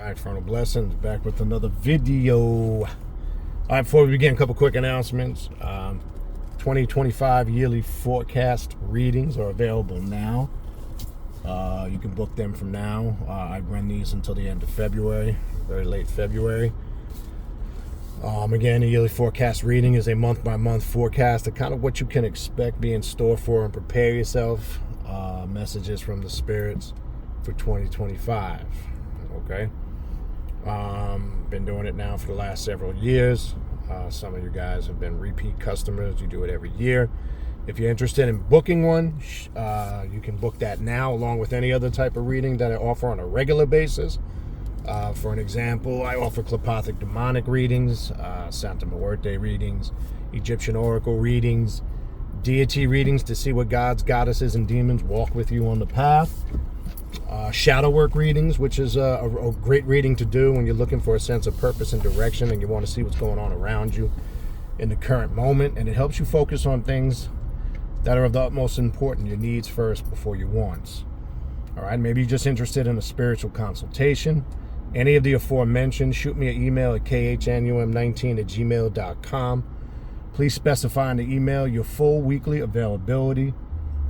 Alright, Frontal Blessings, back with another video. Alright, before we begin, a couple quick announcements. 2025 yearly forecast readings are available now. You can book them from now. I run these until the end of February, very late February. Again, a yearly forecast reading is a month-by-month forecast of kind of what you can expect, be in store for, and prepare yourself. Messages from the spirits for 2025. Okay. Been doing it now for the last several years. Some of you guys have been repeat customers. You do it every year. If you're interested in booking one, you can book that now along with any other type of reading that I offer on a regular basis. For an example, I offer Clepothic demonic readings, Santa Muerte readings, Egyptian oracle readings, deity readings to see what gods, goddesses, and demons walk with you on the path. Shadow work readings, which is a great reading to do when you're looking for a sense of purpose and direction and you want to see what's going on around you in the current moment. And it helps you focus on things that are of the utmost importance, your needs first before your wants. All right, maybe you're just interested in a spiritual consultation. Any of the aforementioned, shoot me an email at khnum19@gmail.com. Please specify in the email your full weekly availability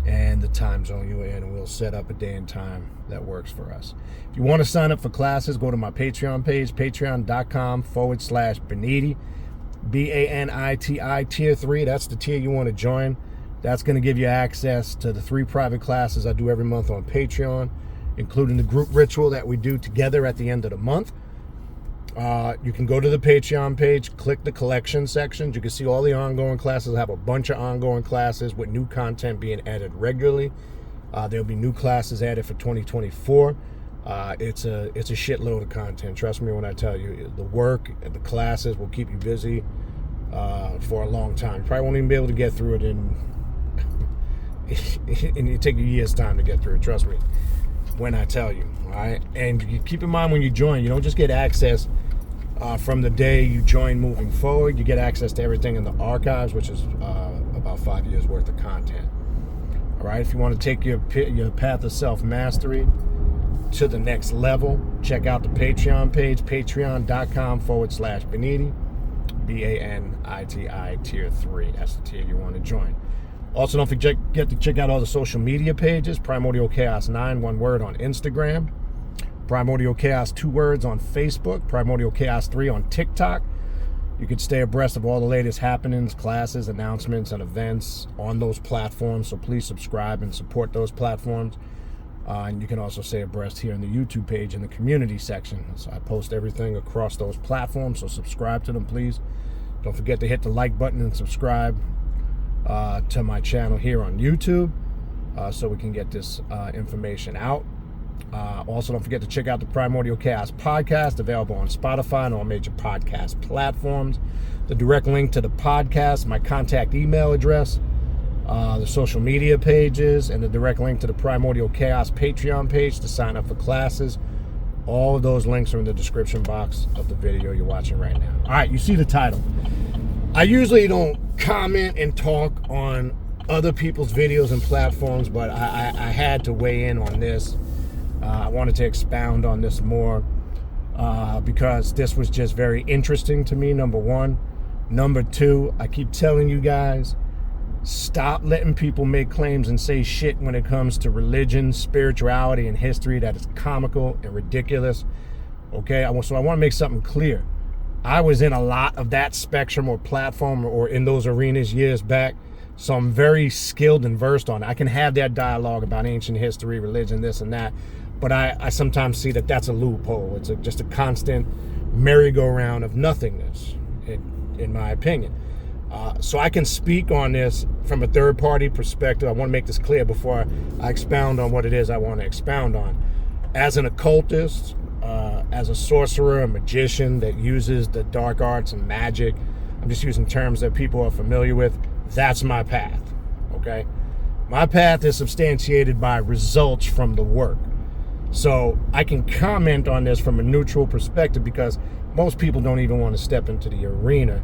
and the time zone you're in, and we'll set up a day and time that works for us. If you want to sign up for classes, go to my Patreon page, patreon.com/Baniti, Baniti tier 3. That's the tier you want to join. That's going to give you access to the 3 private classes I do every month on Patreon, including the group ritual that we do together at the end of the month. You can go to the Patreon page, click the collection sections. You can see all the ongoing classes. I have a bunch of ongoing classes with new content being added regularly. There'll be new classes added for 2024. It's a shitload of content. Trust me when I tell you, the work and the classes will keep you busy for a long time. You probably won't even be able to get through it and it take you years' time to get through it. Trust me when I tell you. All right, and you keep in mind when you join, you don't just get access from the day you join moving forward. You get access to everything in the archives, which is about 5 years worth of content. All right, if you want to take your path of self-mastery to the next level, check out the Patreon page, patreon.com/Baniti, Baniti tier 3. That's the tier you want to join. Also, don't forget to check out all the social media pages. Primordial Chaos 9, one word, on Instagram. Primordial Chaos 2 words on Facebook. Primordial Chaos 3 on TikTok. You can stay abreast of all the latest happenings, classes, announcements, and events on those platforms. So please subscribe and support those platforms. And you can also stay abreast here in the YouTube page in the community section. So I post everything across those platforms. So subscribe to them, please. Don't forget to hit the like button and subscribe to my channel here on YouTube so we can get this information out. Also, don't forget to check out the Primordial Chaos podcast, available on Spotify and all major podcast platforms. The direct link to the podcast, my contact email address, the social media pages, and the direct link to the Primordial Chaos Patreon page to sign up for classes. All of those links are in the description box of the video you're watching right now. All right, you see the title. I usually don't comment and talk on other people's videos and platforms, but I had to weigh in on this. I wanted to expound on this more because this was just very interesting to me, number one. Number two, I keep telling you guys, stop letting people make claims and say shit when it comes to religion, spirituality, and history that is comical and ridiculous. Okay, so I want to make something clear. I was in a lot of that spectrum or platform or in those arenas years back, so I'm very skilled and versed on it. I can have that dialogue about ancient history, religion, this and that, but I sometimes see that that's a loophole. It's just a constant merry-go-round of nothingness, in my opinion. So I can speak on this from a third-party perspective. I want to make this clear before I expound on what it is I want to expound on. As an occultist, as a sorcerer, a magician that uses the dark arts and magic, I'm just using terms that people are familiar with, that's my path, okay? My path is substantiated by results from the work. So I can comment on this from a neutral perspective because most people don't even want to step into the arena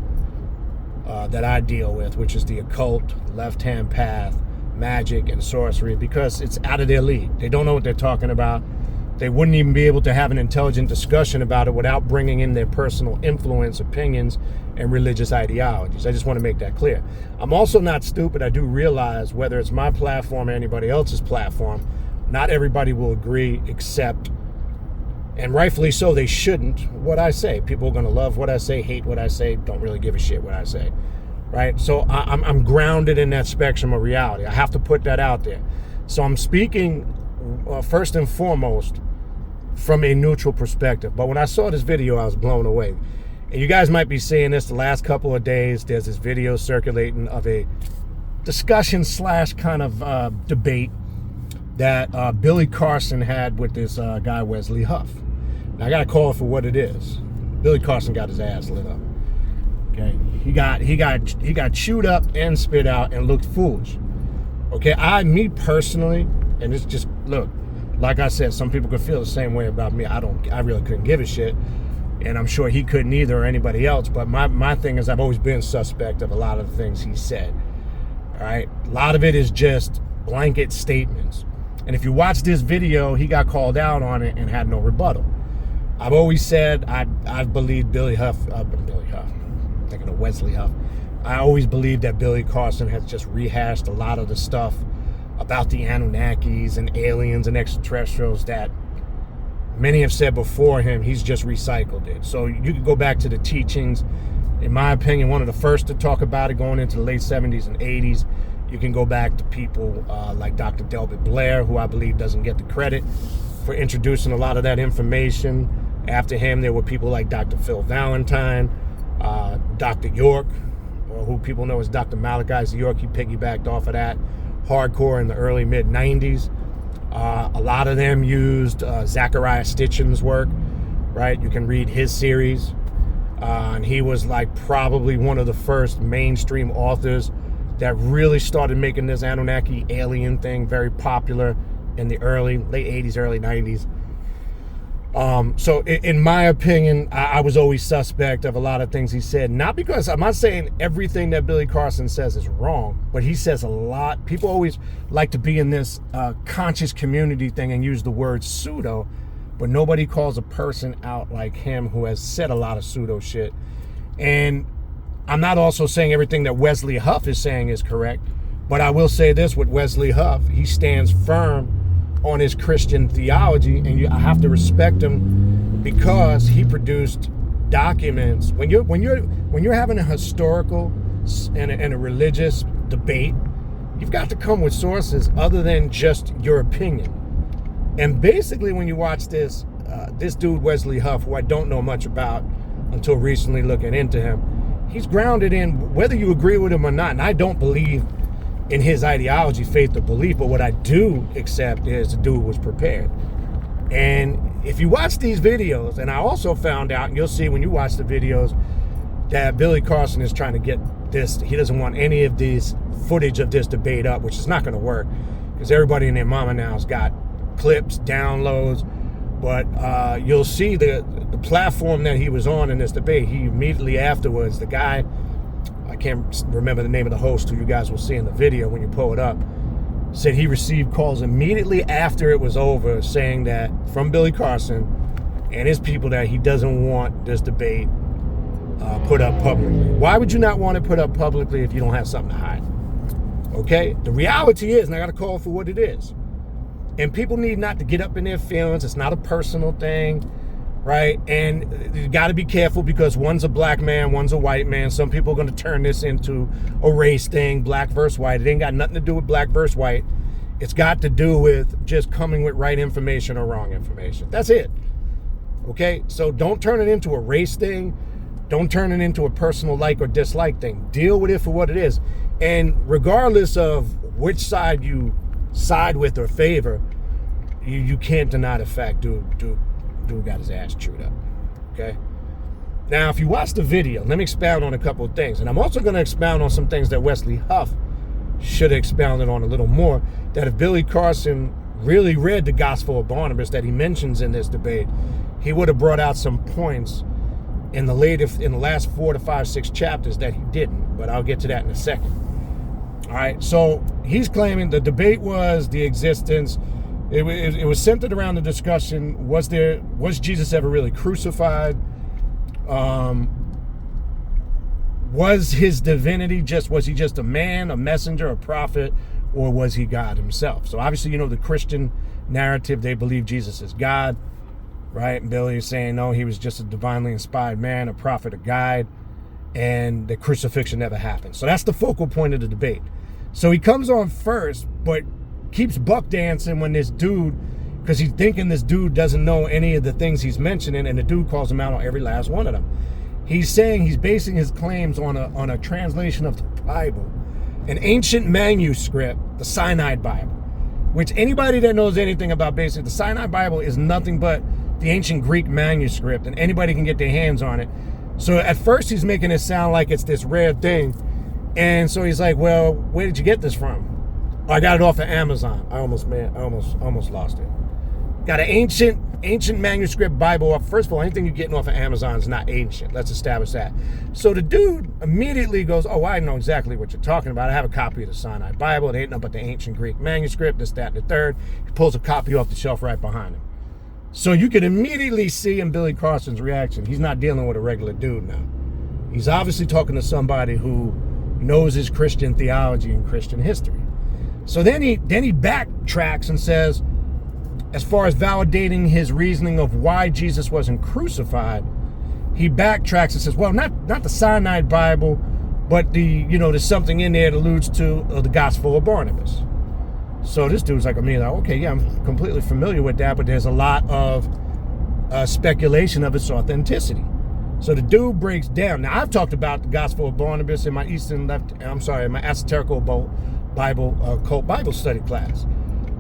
that I deal with, which is the occult, left-hand path, magic, and sorcery, because it's out of their league. They don't know what they're talking about. They wouldn't even be able to have an intelligent discussion about it without bringing in their personal influence, opinions, and religious ideologies. I just want to make that clear. I'm also not stupid. I do realize whether it's my platform or anybody else's platform, not everybody will agree, except, and rightfully so, they shouldn't, what I say. People are going to love what I say, hate what I say, don't really give a shit what I say, right? So I'm grounded in that spectrum of reality. I have to put that out there. So I'm speaking first and foremost from a neutral perspective. But when I saw this video, I was blown away. And you guys might be seeing this the last couple of days. There's this video circulating of a discussion / kind of debate that Billy Carson had with this guy, Wesley Huff. Now, I got to call it for what it is. Billy Carson got his ass lit up. Okay, he got chewed up and spit out and looked foolish. Okay, me personally, and it's just, look, like I said, some people could feel the same way about me. I really couldn't give a shit. And I'm sure he couldn't either, or anybody else. But my thing is, I've always been suspect of a lot of the things he said. All right, a lot of it is just blanket statements. And if you watch this video, he got called out on it and had no rebuttal. I've always said I've believed Billy Huff, thinking of Wesley Huff. I always believed that Billy Carson has just rehashed a lot of the stuff about the Anunnakis and aliens and extraterrestrials that many have said before him. He's just recycled it. So you could go back to the teachings. In my opinion, one of the first to talk about it going into the late 70s and 80s. You can go back to people like Dr. Delbert Blair, who I believe doesn't get the credit for introducing a lot of that information. After him, there were people like Dr. Phil Valentine, Dr. York, or who people know as Dr. Malachi York. He piggybacked off of that hardcore in the early mid-90s. A lot of them used Zachariah Stitchin's work, right? You can read his series. And he was like probably one of the first mainstream authors that really started making this Anunnaki alien thing very popular in the late 80s, early 90s. So in my opinion, I was always suspect of a lot of things he said. Not because, I'm not saying everything that Billy Carson says is wrong, but he says a lot. People always like to be in this conscious community thing and use the word pseudo, but nobody calls a person out like him who has said a lot of pseudo shit. And I'm not also saying everything that Wesley Huff is saying is correct, but I will say this with Wesley Huff, he stands firm on his Christian theology, and I have to respect him because he produced documents. When you're having a historical and a religious debate, you've got to come with sources other than just your opinion. And basically, when you watch this dude Wesley Huff, who I don't know much about until recently looking into him, he's grounded in whether you agree with him or not. And I don't believe in his ideology, faith, or belief, but what I do accept is the dude was prepared. And if you watch these videos, and I also found out, and you'll see when you watch the videos, that Billy Carson is trying to get this, he doesn't want any of this footage of this debate up, which is not going to work, because everybody and their mama now has got clips, downloads, but you'll see the platform that he was on in this debate. He immediately afterwards, the guy, I can't remember the name of the host who you guys will see in the video when you pull it up, said he received calls immediately after it was over saying that, from Billy Carson and his people, that he doesn't want this debate put up publicly. Why would you not want it put up publicly if you don't have something to hide? Okay? The reality is, and I got to call it for what it is, and people need not to get up in their feelings. It's not a personal thing, right? And you got to be careful because one's a black man, one's a white man. Some people are going to turn this into a race thing, black versus white. It ain't got nothing to do with black versus white. It's got to do with just coming with right information or wrong information. That's it. Okay? So don't turn it into a race thing. Don't turn it into a personal like or dislike thing. Deal with it for what it is. And regardless of which side you side with or favor, you can't deny the fact dude got his ass chewed up. Okay? Now, if you watch the video, let me expound on a couple of things. And I'm also going to expound on some things that Wesley Huff should have expounded on a little more, that if Billy Carson really read the Gospel of Barnabas that he mentions in this debate, he would have brought out some points in the last 4 to 5, 6 chapters that he didn't. But I'll get to that in a second. All right, so he's claiming the debate was the existence It was centered around the discussion: was Jesus ever really crucified? Was his divinity was he just a man, a messenger, a prophet, or was he God himself? So obviously, the Christian narrative, they believe Jesus is God, right? And Billy is saying, no, he was just a divinely inspired man, a prophet, a guide, and the crucifixion never happened. So that's the focal point of the debate. So he comes on first, but keeps buck dancing when this dude, because he's thinking this dude doesn't know any of the things he's mentioning, and the dude calls him out on every last one of them. He's saying he's basing his claims on a translation of the Bible, an ancient manuscript, the Sinai Bible, which anybody that knows anything about basically the Sinai Bible is nothing but the ancient Greek manuscript, and anybody can get their hands on it. So at first he's making it sound like it's this rare thing, and so he's like, well, where did you get this from? Oh, I got it off of Amazon. I almost lost it. Got an ancient manuscript Bible. First of all, anything you're getting off of Amazon is not ancient. Let's establish that. So the dude immediately goes, oh, I know exactly what you're talking about. I have a copy of the Sinai Bible. It ain't nothing but the ancient Greek manuscript, this, that, and the third. He pulls a copy off the shelf right behind him. So you can immediately see in Billy Carson's reaction, he's not dealing with a regular dude now. He's obviously talking to somebody who knows his Christian theology and Christian history. So then he backtracks and says, as far as validating his reasoning of why Jesus wasn't crucified, he backtracks and says, well, not the Sinai Bible, but there's something in there that alludes to the Gospel of Barnabas. So this dude's like, okay, yeah, I'm completely familiar with that, but there's a lot of speculation of its authenticity. So the dude breaks down. Now, I've talked about the Gospel of Barnabas in my in my esoterical Bible cult Bible study class.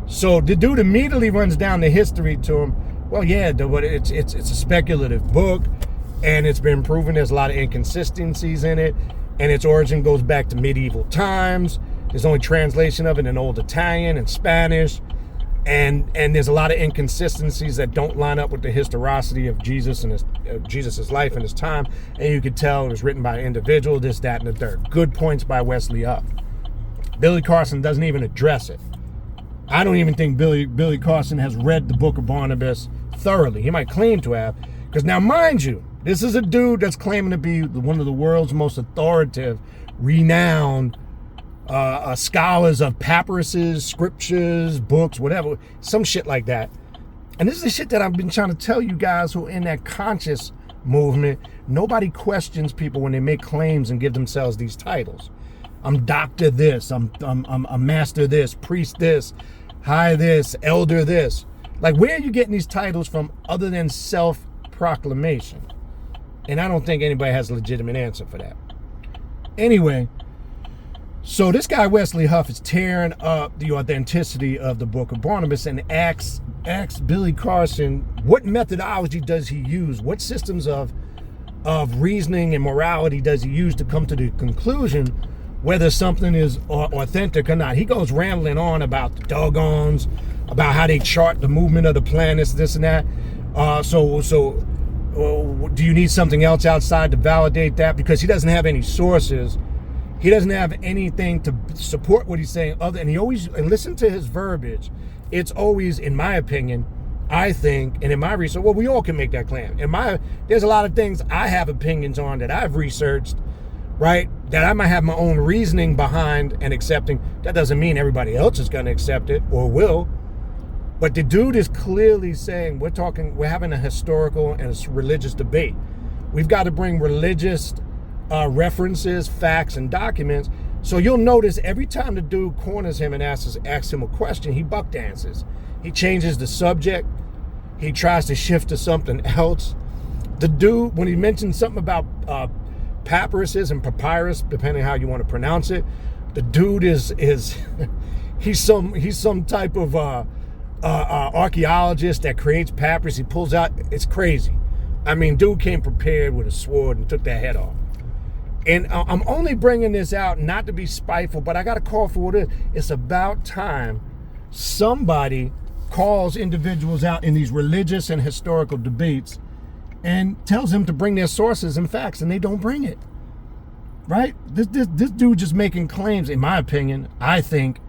So the dude immediately runs down the history to him. Well, yeah, it's a speculative book, and it's been proven there's a lot of inconsistencies in it, and its origin goes back to medieval times. There's only translation of it in Old Italian and Spanish, and there's a lot of inconsistencies that don't line up with the historicity of Jesus and Jesus's life and his time, and you could tell it was written by an individual, this, that, and the third. Good points by Wesley Huff. Billy Carson doesn't even address it. I don't even think Billy Carson has read the Book of Barnabas thoroughly. He might claim to have, because now, mind you, this is a dude that's claiming to be one of the world's most authoritative, renowned scholars of papyruses, scriptures, books, whatever, some shit like that. And this is the shit that I've been trying to tell you guys who are in that conscious movement. Nobody questions people when they make claims and give themselves these titles. I'm doctor this, I'm a master this, priest this, high this, elder this. Like, where are you getting these titles from other than self-proclamation? And I don't think anybody has a legitimate answer for that. Anyway, so this guy Wesley Huff is tearing up the authenticity of the Book of Barnabas and asks Billy Carson, what methodology does he use? What systems of reasoning and morality does he use to come to the conclusion whether something is authentic or not? He goes rambling on about the dogons, about how they chart the movement of the planets, this and that. So do you need something else outside to validate that? Because he doesn't have any sources. He doesn't have anything to support what he's saying. And listen to his verbiage. It's always, in my opinion, I think, and in my research, well, we all can make that claim. There's a lot of things I have opinions on that I've researched, right? That I might have my own reasoning behind and accepting. That doesn't mean everybody else is going to accept it or will. But the dude is clearly saying we're having a historical and a religious debate. We've got to bring religious references, facts, and documents. So you'll notice every time the dude corners him and asks him a question, he buck dances. He changes the subject. He tries to shift to something else. The dude, when he mentions something about papyruses and papyrus, depending how you want to pronounce it, the dude is he's some type of archaeologist that creates papyrus. He pulls out, it's crazy. I mean, dude came prepared with a sword and took their head off. And I'm only bringing this out not to be spiteful, but I got to call for what it is. It's about time somebody calls individuals out in these religious and historical debates and tells them to bring their sources and facts, and they don't bring it. Right? This dude just making claims, in my opinion, I think,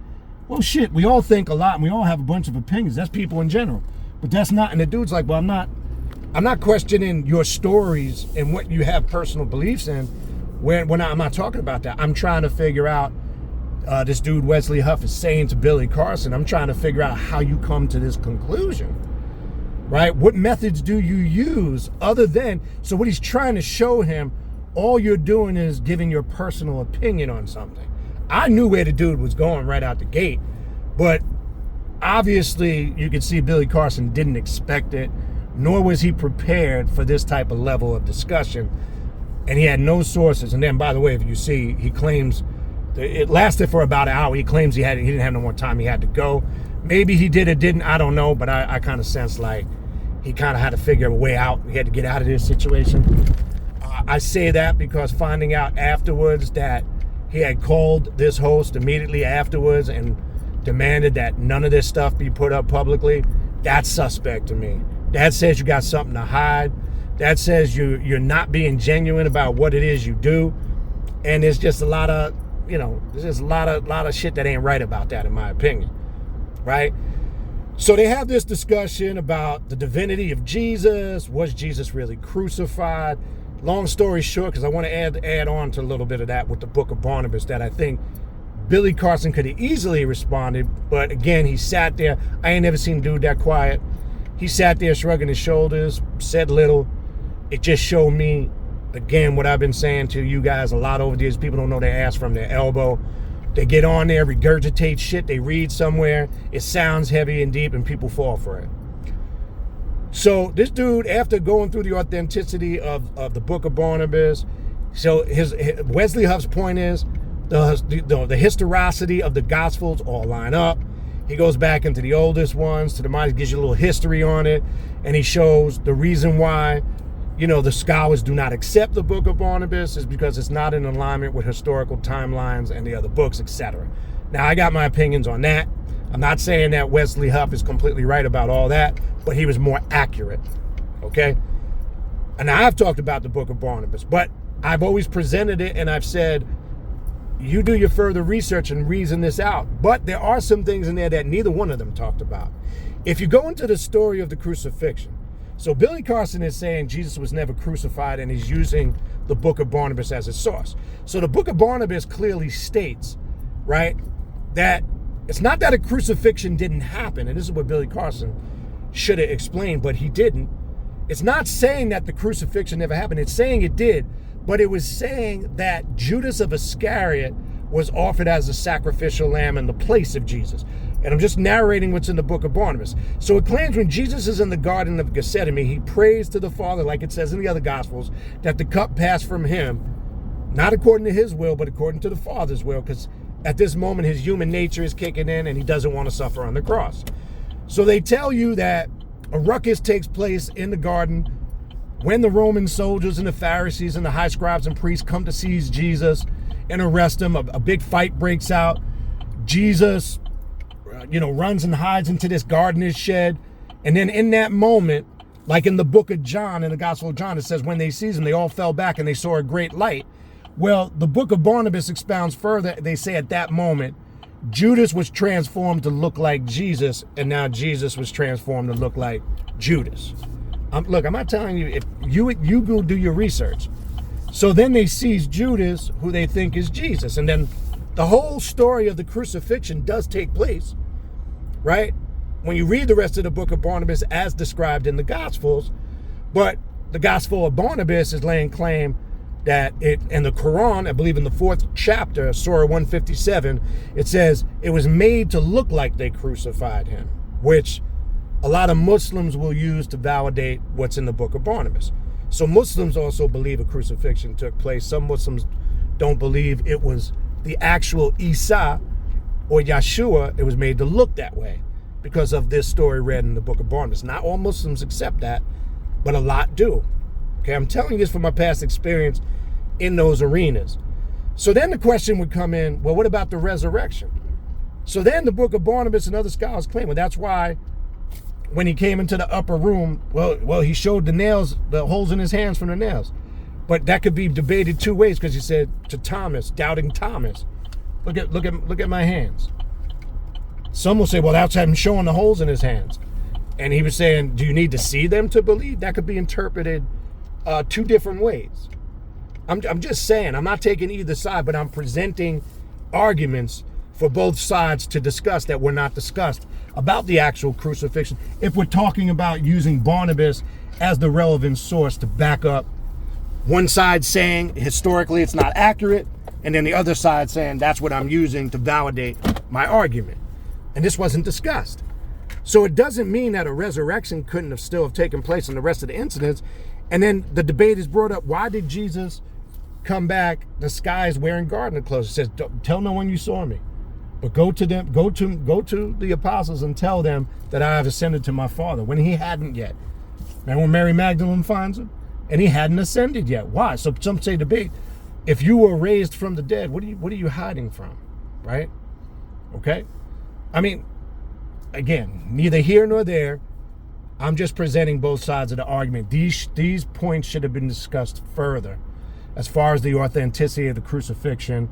Well, shit, we all think a lot and we all have a bunch of opinions. That's people in general. But that's not, and the dude's like, well, I'm not questioning your stories and what you have personal beliefs in. I'm not talking about that. I'm trying to figure out, this dude Wesley Huff is saying to Billy Carson, I'm trying to figure out how you come to this conclusion, right? What methods do you use other than, so what he's trying to show him, all you're doing is giving your personal opinion on something. I knew where the dude was going right out the gate, but obviously you could see Billy Carson didn't expect it, nor was he prepared for this type of level of discussion. And he had no sources. And then, by the way, if you see, he claims it lasted for about an hour. He claims he didn't have no more time. He had to go. Maybe he did or didn't. I don't know. But I kind of sense like he kind of had to figure a way out. He had to get out of this situation. I say that because finding out afterwards that he had called this host immediately afterwards and demanded that none of this stuff be put up publicly, that's suspect to me. That says you got something to hide. That says you're not being genuine about what it is you do. And there's just a lot of, there's just a lot of shit that ain't right about that, in my opinion. Right? So they have this discussion about the divinity of Jesus. Was Jesus really crucified? Long story short, because I want to add on to a little bit of that with the Book of Barnabas, that I think Billy Carson could have easily responded. But again, he sat there. I ain't never seen a dude that quiet. He sat there shrugging his shoulders, said little. It just showed me, again, what I've been saying to you guys a lot over the years. People don't know their ass from their elbow. They get on there, regurgitate shit they read somewhere. It sounds heavy and deep, and people fall for it. So this dude, after going through the authenticity of the Book of Barnabas, so his Wesley Huff's point is the historicity of the Gospels all line up. He goes back into the oldest ones, to the mind, gives you a little history on it, and he shows the reason why the scholars do not accept the Book of Barnabas is because it's not in alignment with historical timelines and the other books, etc. Now, I got my opinions on that. I'm not saying that Wesley Huff is completely right about all that, but he was more accurate, okay? And I've talked about the Book of Barnabas, but I've always presented it and I've said, you do your further research and reason this out. But there are some things in there that neither one of them talked about. If you go into the story of the crucifixion, so Billy Carson is saying Jesus was never crucified, and he's using the Book of Barnabas as a source. So the Book of Barnabas clearly states, right, that it's not that a crucifixion didn't happen, and this is what Billy Carson should have explained, but he didn't. It's not saying that the crucifixion never happened. It's saying it did, but it was saying that Judas of Iscariot was offered as a sacrificial lamb in the place of Jesus. And I'm just narrating what's in the Book of Barnabas. So it claims when Jesus is in the Garden of Gethsemane, he prays to the Father, like it says in the other Gospels, that the cup pass from him, not according to his will, but according to the Father's will, because at this moment his human nature is kicking in and he doesn't want to suffer on the cross. So they tell you that a ruckus takes place in the garden when the Roman soldiers and the Pharisees and the high scribes and priests come to seize Jesus and arrest him. A big fight breaks out. Jesus runs and hides into this gardener's shed. And then in that moment, like in the book of John, in the Gospel of John, it says when they seized him, they all fell back and they saw a great light. Well, the Book of Barnabas expounds further. They say at that moment, Judas was transformed to look like Jesus, and now Jesus was transformed to look like Judas. Look, I'm not telling you, if you go do your research. So then they seize Judas, who they think is Jesus. And then the whole story of the crucifixion does take place, right? When you read the rest of the Book of Barnabas as described in the Gospels, but the Gospel of Barnabas is laying claim that in the Quran, I believe in the 4th chapter, Surah 157, it says it was made to look like they crucified him, which a lot of Muslims will use to validate what's in the Book of Barnabas. So Muslims also believe a crucifixion took place. Some Muslims don't believe it was the actual Isa or Yeshua. It was made to look that way because of this story read in the Book of Barnabas. Not all Muslims accept that, but a lot do. Okay, I'm telling you this from my past experience in those arenas. So then the question would come in, well, what about the resurrection? So then the Book of Barnabas and other scholars claim, well, that's why when he came into the upper room, well, he showed the nails, the holes in his hands from the nails. But that could be debated two ways, because he said to Thomas, doubting Thomas, look at my hands. Some will say, well, that's him showing the holes in his hands. And he was saying, do you need to see them to believe? That could be interpreted two different ways. I'm just saying, I'm not taking either side, but I'm presenting arguments for both sides to discuss that were not discussed about the actual crucifixion. If we're talking about using Barnabas as the relevant source to back up one side saying historically it's not accurate, and then the other side saying that's what I'm using to validate my argument. And this wasn't discussed. So it doesn't mean that a resurrection couldn't have still have taken place in the rest of the incidents. And then the debate is brought up, why did Jesus come back disguised wearing gardener clothes? It says, tell no one you saw me, but go to the apostles and tell them that I have ascended to my Father, when he hadn't yet. Remember when Mary Magdalene finds him? And he hadn't ascended yet. Why? So some say debate, if you were raised from the dead, what are you hiding from? Right? Okay? I mean, again, neither here nor there. I'm just presenting both sides of the argument. These points should have been discussed further as far as the authenticity of the crucifixion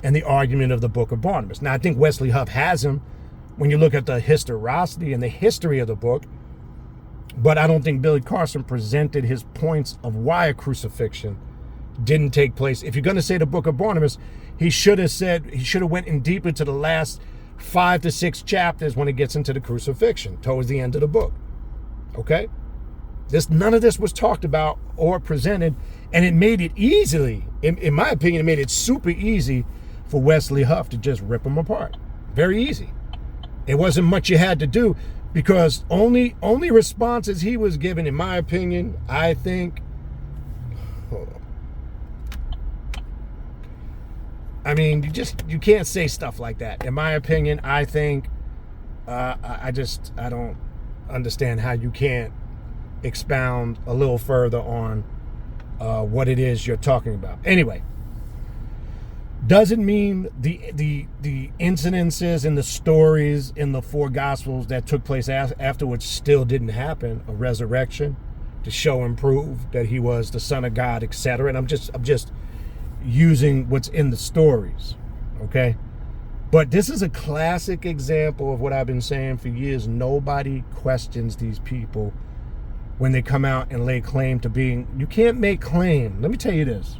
and the argument of the Book of Barnabas. Now, I think Wesley Huff has him when you look at the historicity and the history of the book, but I don't think Billy Carson presented his points of why a crucifixion didn't take place. If you're going to say the Book of Barnabas, he should have went in deep into the last 5 to 6 chapters when it gets into the crucifixion towards the end of the book. Okay? None of this was talked about or presented, and it made it easily, in my opinion, it made it super easy for Wesley Huff to just rip them apart. Very easy. It wasn't much you had to do, because only responses he was given, in my opinion, I think, hold on. I mean, you can't say stuff like that. In my opinion, I think, I don't understand how you can't expound a little further on what it is you're talking about. Anyway, doesn't mean the incidences and the stories in the 4 Gospels that took place afterwards still didn't happen. A resurrection to show and prove that he was the Son of God, etc. And I'm just using what's in the stories, okay? But this is a classic example of what I've been saying for years. Nobody questions these people when they come out and lay claim to being. You can't make claim. Let me tell you this.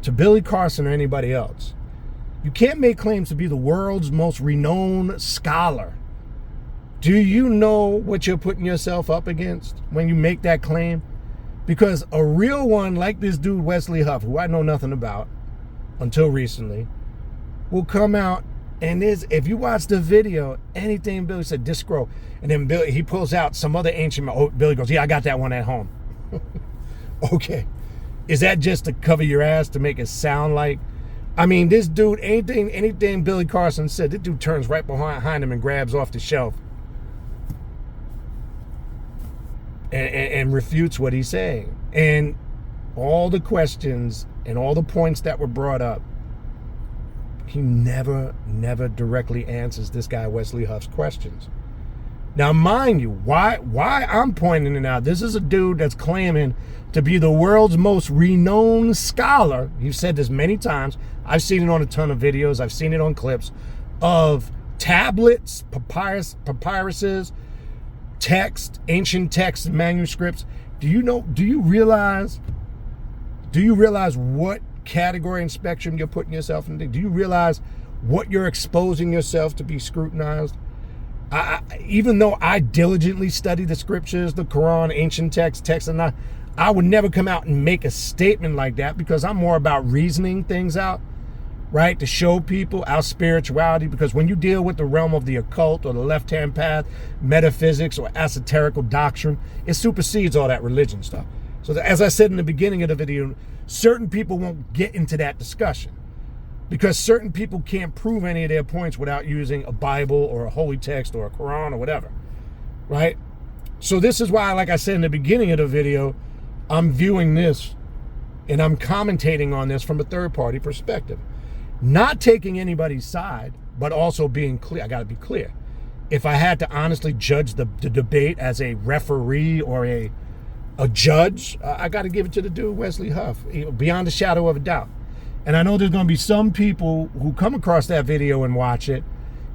To Billy Carson or anybody else, you can't make claims to be the world's most renowned scholar. Do you know what you're putting yourself up against when you make that claim? Because a real one like this dude, Wesley Huff, who I know nothing about until recently, will come out and if you watch the video, anything Billy said, just scroll. And then Billy, he pulls out some other ancient, Billy goes, yeah, I got that one at home. Okay. Is that just to cover your ass to make it sound like, I mean, this dude, anything Billy Carson said, this dude turns right behind him and grabs off the shelf and refutes what he's saying. And all the questions and all the points that were brought up, he never directly answers this guy Wesley Huff's questions. Now, mind you, why I'm pointing it out, this is a dude that's claiming to be the world's most renowned scholar. You've said this many times. I've seen it on a ton of videos. I've seen it on clips of tablets, papyruses, text, ancient texts, manuscripts. Do you realize what category and spectrum you're putting yourself in? Do you realize what you're exposing yourself to be scrutinized? Even though I diligently study the scriptures, the Quran, ancient texts, and I would never come out and make a statement like that, because I'm more about reasoning things out, right? To show people our spirituality, because when you deal with the realm of the occult or the left-hand path, metaphysics or esoterical doctrine, it supersedes all that religion stuff. So as I said in the beginning of the video, certain people won't get into that discussion, because certain people can't prove any of their points without using a Bible or a holy text or a Quran or whatever, right? So this is why, like I said in the beginning of the video, I'm viewing this and I'm commentating on this from a third-party perspective. Not taking anybody's side, but also being clear. I got to be clear. If I had to honestly judge the debate as a referee or a judge, I got to give it to the dude, Wesley Huff, beyond a shadow of a doubt. And I know there's going to be some people who come across that video and watch it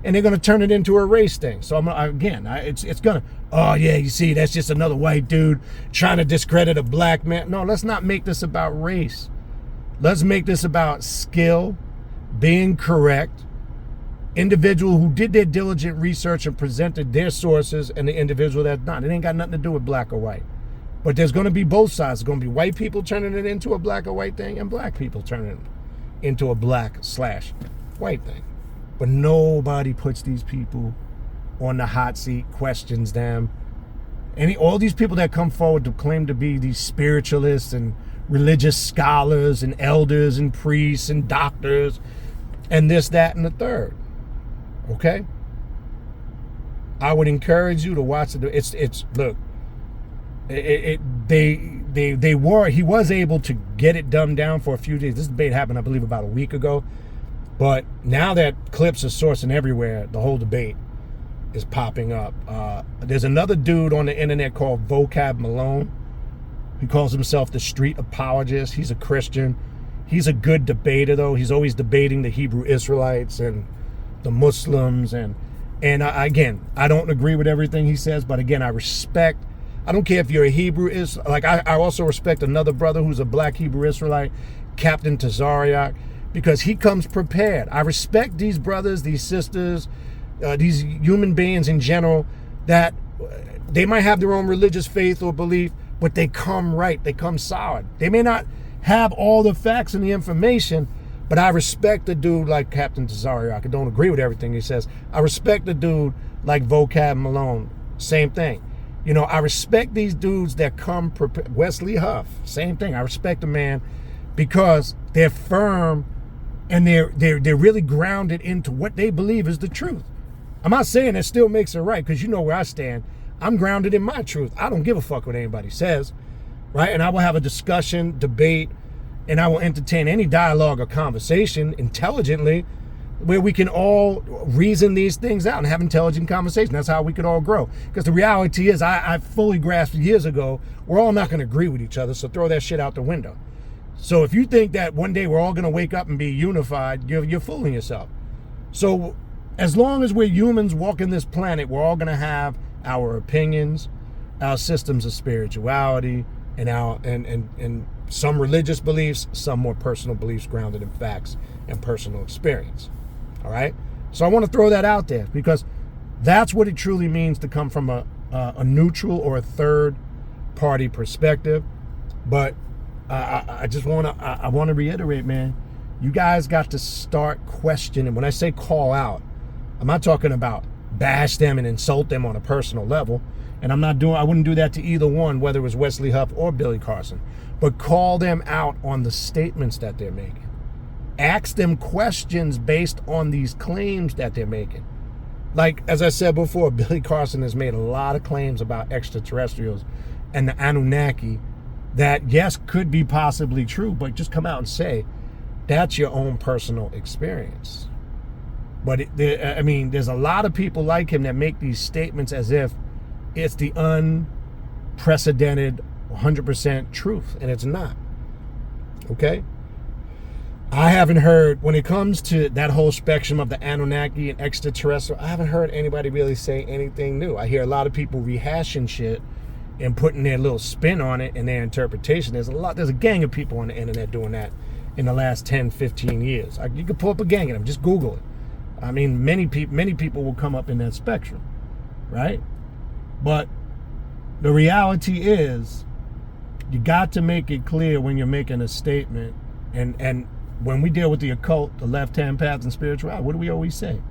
and they're going to turn it into a race thing. So it's going to, oh yeah, you see, that's just another white dude trying to discredit a black man. No, let's not make this about race. Let's make this about skill, being correct, individual who did their diligent research and presented their sources, and the individual that's not. It ain't got nothing to do with black or white. But there's going to be both sides. There's going to be white people turning it into a black or white thing, and black people turning it into a black/white thing. But nobody puts these people on the hot seat, questions them. All these people that come forward to claim to be these spiritualists and religious scholars and elders and priests and doctors and this, that, and the third. Okay? I would encourage you to watch it. Look, he was able to get it dumbed down for a few days. This debate happened, I believe, about a week ago. But now that clips are sourcing everywhere, the whole debate is popping up. There's another dude on the internet called Vocab Malone. He calls himself the street apologist. He's a Christian. He's a good debater, though. He's always debating the Hebrew Israelites and the Muslims. And again, I don't agree with everything he says, but again, I don't care if you're a Hebrew Israelite. Like I also respect another brother who's a black Hebrew Israelite, Captain Tazariak, because he comes prepared. I respect these brothers, these sisters, these human beings in general, that they might have their own religious faith or belief, but they come right, they come solid. They may not have all the facts and the information, but I respect the dude like Captain Tazariak. I don't agree with everything he says. I respect the dude like Vocab Malone. Same thing. You know, I respect these dudes that come prepared. Wesley Huff, same thing. I respect the man because they're firm and they're really grounded into what they believe is the truth. I'm not saying it still makes it right, because you know where I stand. I'm grounded in my truth. I don't give a fuck what anybody says, right? And I will have a discussion, debate, and I will entertain any dialogue or conversation intelligently where we can all reason these things out and have intelligent conversation. That's how we could all grow. Because the reality is, I fully grasped years ago, we're all not going to agree with each other, so throw that shit out the window. So if you think that one day we're all going to wake up and be unified, you're fooling yourself. So as long as we're humans walking this planet, we're all going to have our opinions, our systems of spirituality, and some religious beliefs, some more personal beliefs grounded in facts and personal experience. All right? So I want to throw that out there, because that's what it truly means to come from a neutral or a third party perspective. But I just want to reiterate, man, you guys got to start questioning. When I say call out, I'm not talking about bash them and insult them on a personal level. And I wouldn't do that to either one, whether it was Wesley Huff or Billy Carson. But call them out on the statements that they're making. Ask them questions based on these claims that they're making. Like, as I said before, Billy Carson has made a lot of claims about extraterrestrials and the Anunnaki that, yes, could be possibly true, but just come out and say, that's your own personal experience. But there's a lot of people like him that make these statements as if it's the unprecedented 100% truth, and it's not. Okay? I haven't heard, when it comes to that whole spectrum of the Anunnaki and extraterrestrial, I haven't heard anybody really say anything new. I hear a lot of people rehashing shit and putting their little spin on it and their interpretation. There's a gang of people on the internet doing that in the last 10, 15 years. You can pull up a gang of them, just Google it. I mean, many people will come up in that spectrum, right? But the reality is, you got to make it clear when you're making a statement. And when we deal with the occult, the left-hand path, and spirituality, what do we always say,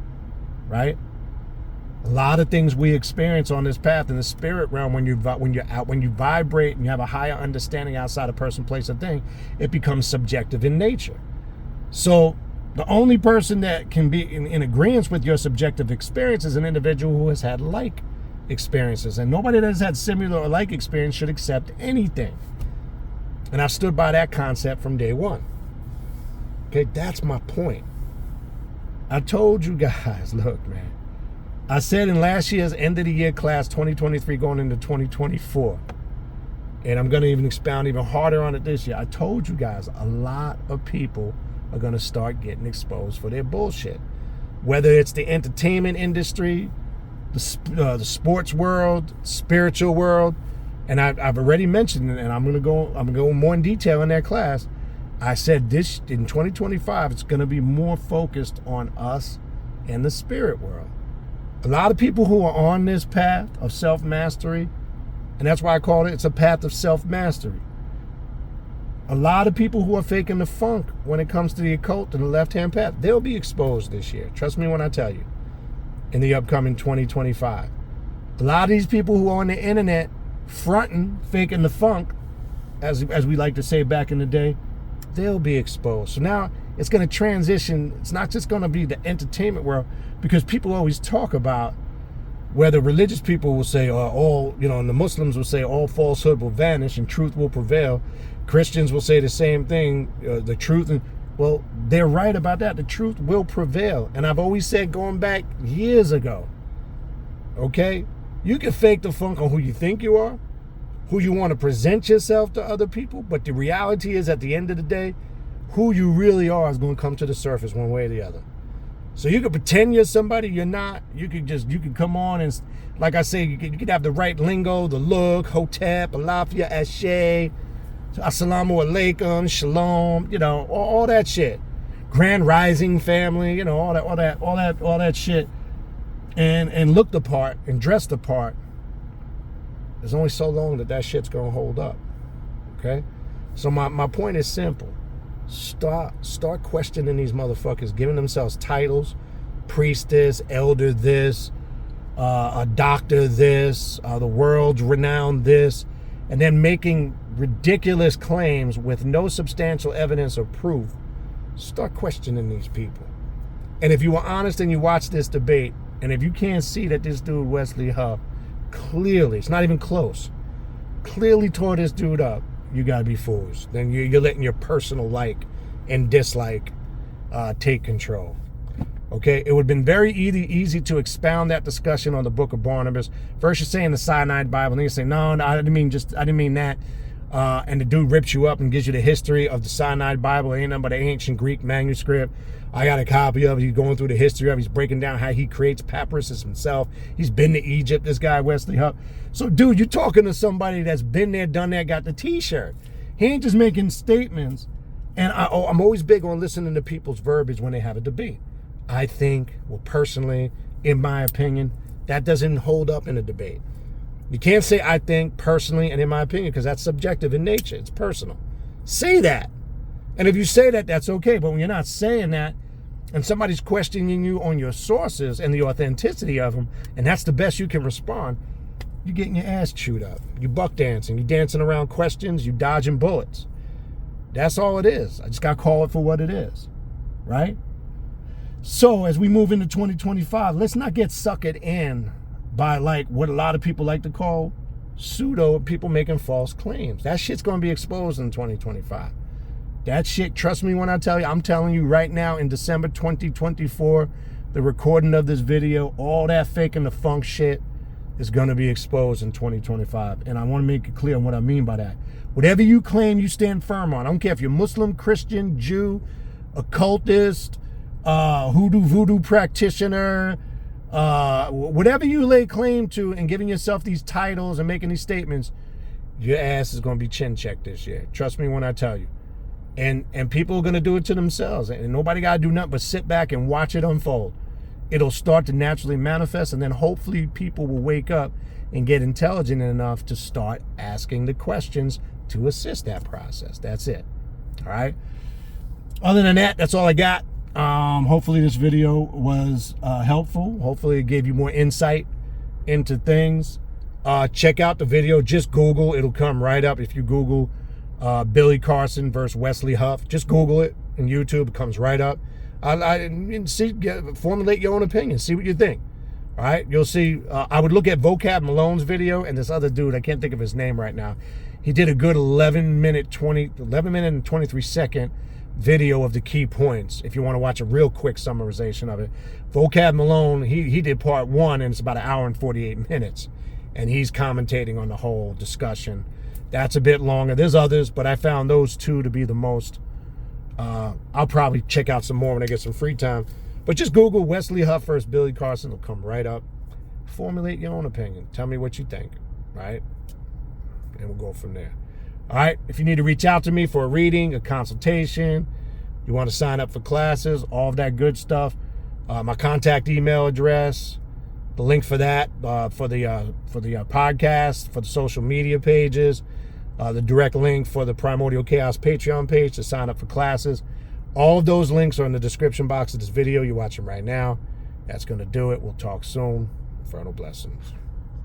right? A lot of things we experience on this path in the spirit realm, when you vibrate and you have a higher understanding outside of person, place, or thing, it becomes subjective in nature. So the only person that can be in agreement with your subjective experience is an individual who has had like experiences. And nobody that has had similar or like experience should accept anything. And I've stood by that concept from day one. Okay, that's my point. I told you guys, look, man. I said in last year's end of the year class, 2023 going into 2024, and I'm going to even expound even harder on it this year. I told you guys, a lot of people are going to start getting exposed for their bullshit. whether it's the entertainment industry, the sports world, spiritual world, and I've already mentioned it, and I'm gonna go more in detail in that class. I said this in 2025, it's gonna be more focused on us and the spirit world. A lot of people who are on this path of self-mastery, and that's why I call it's a path of self-mastery. A lot of people who are faking the funk when it comes to the occult and the left-hand path, they'll be exposed this year. Trust me when I tell you, in the upcoming 2025. A lot of these people who are on the internet fronting, faking the funk, as we like to say back in the day, they'll be exposed. So now it's going to transition. It's not just going to be the entertainment world, because people always talk about whether religious people will say and the Muslims will say all falsehood will vanish and truth will prevail. Christians will say the same thing, the truth. Well, they're right about that. The truth will prevail. And I've always said, going back years ago, okay, you can fake the funk on who you think you are, who you want to present yourself to other people, but the reality is, at the end of the day, who you really are is going to come to the surface one way or the other. So you could pretend you're somebody you're not. You could come on and, like I say, you could have the right lingo, the look, hotep, alafia, ashe, assalamu alaikum, shalom, all that shit. Grand Rising family, all that shit. And look the part and dress the part. There's only so long that shit's gonna hold up. Okay? So my point is simple. Start questioning these motherfuckers, giving themselves titles, priestess, elder this, a doctor this, the world's renowned this, and then making ridiculous claims with no substantial evidence or proof. Start questioning these people. And if you were honest and you watch this debate, and if you can't see that this dude, Wesley Huff, clearly, it's not even close, clearly tore this dude up, you gotta be fools. Then you're letting your personal like and dislike take control. Okay, it would have been very easy to expound that discussion on the Book of Barnabas. First, you're saying the Sinai Bible, and then you say, no, I didn't mean that. And the dude rips you up and gives you the history of the Sinai Bible. It ain't nothing but an ancient Greek manuscript. I got a copy of it. He's going through the history of it. He's breaking down how he creates papyruses himself. He's been to Egypt, this guy, Wesley Huff. So, dude, you're talking to somebody that's been there, done that, got the t-shirt. He ain't just making statements. And I'm always big on listening to people's verbiage when they have a debate. I think, well, personally, in my opinion, that doesn't hold up in a debate. You can't say I think, personally, and in my opinion, because that's subjective in nature. It's personal. Say that. And if you say that, that's okay. But when you're not saying that, and somebody's questioning you on your sources and the authenticity of them, and that's the best you can respond, you're getting your ass chewed up. You buck dancing. You're dancing around questions. You dodging bullets. That's all it is. I just got to call it for what it is. Right? So as we move into 2025, let's not get suckered in by like what a lot of people like to call pseudo people making false claims. That shit's going to be exposed in 2025. That shit, trust me when I tell you, I'm telling you right now in December 2024, the recording of this video, all that faking the funk shit is going to be exposed in 2025. And I want to make it clear on what I mean by that. Whatever you claim, you stand firm on. I don't care if you're Muslim, Christian, Jew, occultist, hoodoo, voodoo practitioner, whatever you lay claim to and giving yourself these titles and making these statements, your ass is going to be chin checked this year. Trust me when I tell you. And people are going to do it to themselves. And nobody got to do nothing but sit back and watch it unfold. It'll start to naturally manifest, and then hopefully people will wake up and get intelligent enough to start asking the questions to assist that process. That's it. All right? Other than that, that's all I got. Hopefully this video was helpful. Hopefully it gave you more insight into things. Check out the video. Just Google. It'll come right up. If you Google Billy Carson versus Wesley Huff, just Google it in YouTube. It comes right up. Formulate your own opinion. See what you think. All right? You'll see. I would look at Vocab Malone's video and this other dude. I can't think of his name right now. He did a good 11 minute and 23 second video of the key points if you want to watch a real quick summarization of it. Vocab Malone, he did part 1 and it's about 1 hour and 48 minutes, and he's commentating on the whole discussion. That's a bit longer. There's others, but I found those two to be the most. I'll probably check out some more when I get some free time, But just Google Wesley Huff versus Billy Carson. It'll come right up. Formulate your own opinion. Tell me what you think, right? And we'll go from there. All right, if you need to reach out to me for a reading, a consultation, you want to sign up for classes, all of that good stuff, my contact email address, the link for that, for the podcast, for the social media pages, the direct link for the Primordial Chaos Patreon page to sign up for classes. All of those links are in the description box of this video you're watching right now. That's going to do it. We'll talk soon. Infernal blessings.